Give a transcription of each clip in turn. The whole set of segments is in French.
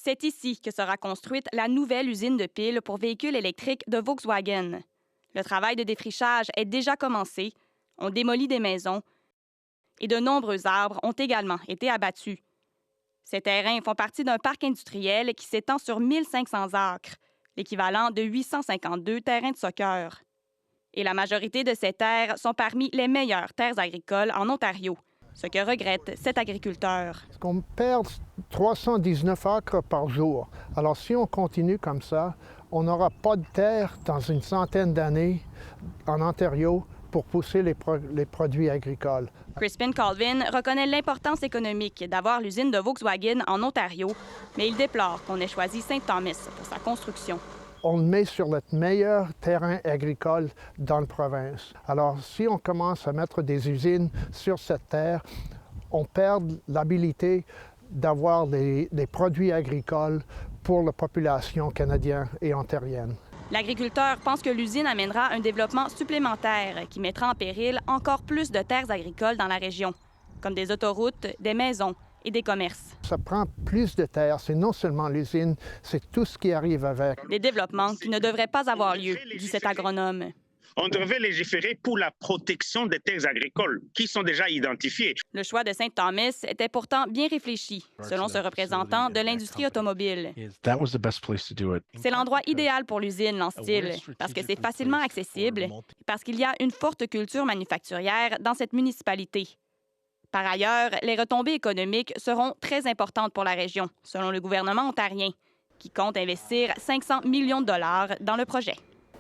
C'est ici que sera construite la nouvelle usine de piles pour véhicules électriques de Volkswagen. Le travail de défrichage est déjà commencé. On démolit des maisons et de nombreux arbres ont également été abattus. Ces terrains font partie d'un parc industriel qui s'étend sur 1500 acres, l'équivalent de 852 terrains de soccer. Et la majorité de ces terres sont parmi les meilleures terres agricoles en Ontario, ce que regrette cet agriculteur. On perd 319 acres par jour. Alors si on continue comme ça, on n'aura pas de terre dans une centaine d'années en Ontario pour pousser les produits agricoles. Crispin Colvin reconnaît l'importance économique d'avoir l'usine de Volkswagen en Ontario, mais il déplore qu'on ait choisi Saint-Thomas pour sa construction. On le met sur le meilleur terrain agricole dans la province. Alors, si on commence à mettre des usines sur cette terre, on perd l'habilité d'avoir des produits agricoles pour la population canadienne et ontarienne. L'agriculteur pense que l'usine amènera un développement supplémentaire qui mettra en péril encore plus de terres agricoles dans la région, comme des autoroutes, des maisons et des commerces. Ça prend plus de terre. C'est non seulement l'usine, c'est tout ce qui arrive avec. Des développements qui ne devraient pas avoir lieu, dit cet agronome. On devrait légiférer pour la protection des terres agricoles qui sont déjà identifiées. Le choix de Saint-Thomas était pourtant bien réfléchi, selon ce représentant de l'industrie automobile. C'est l'endroit idéal pour l'usine, lance-t-il, parce que c'est facilement accessible et parce qu'il y a une forte culture manufacturière dans cette municipalité. Par ailleurs, les retombées économiques seront très importantes pour la région, selon le gouvernement ontarien, qui compte investir 500 millions de dollars dans le projet.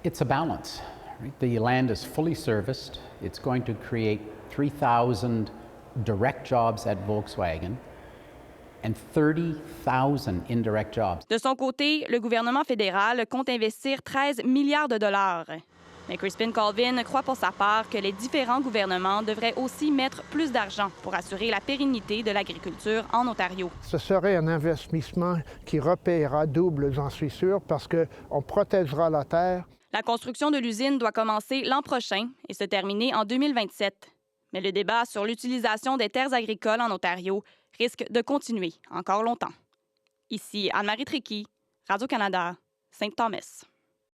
It's a balance. Right? The land is fully serviced. It's going to create 3,000 direct jobs at Volkswagen and 30,000 indirect jobs. De son côté, le gouvernement fédéral compte investir 13 milliards de dollars. Mais Crispin Colvin croit pour sa part que les différents gouvernements devraient aussi mettre plus d'argent pour assurer la pérennité de l'agriculture en Ontario. Ce serait un investissement qui repayera double, j'en suis sûr, parce qu'on protégera la terre. La construction de l'usine doit commencer l'an prochain et se terminer en 2027. Mais le débat sur l'utilisation des terres agricoles en Ontario risque de continuer encore longtemps. Ici Anne-Marie Tricky, Radio-Canada, Saint-Thomas.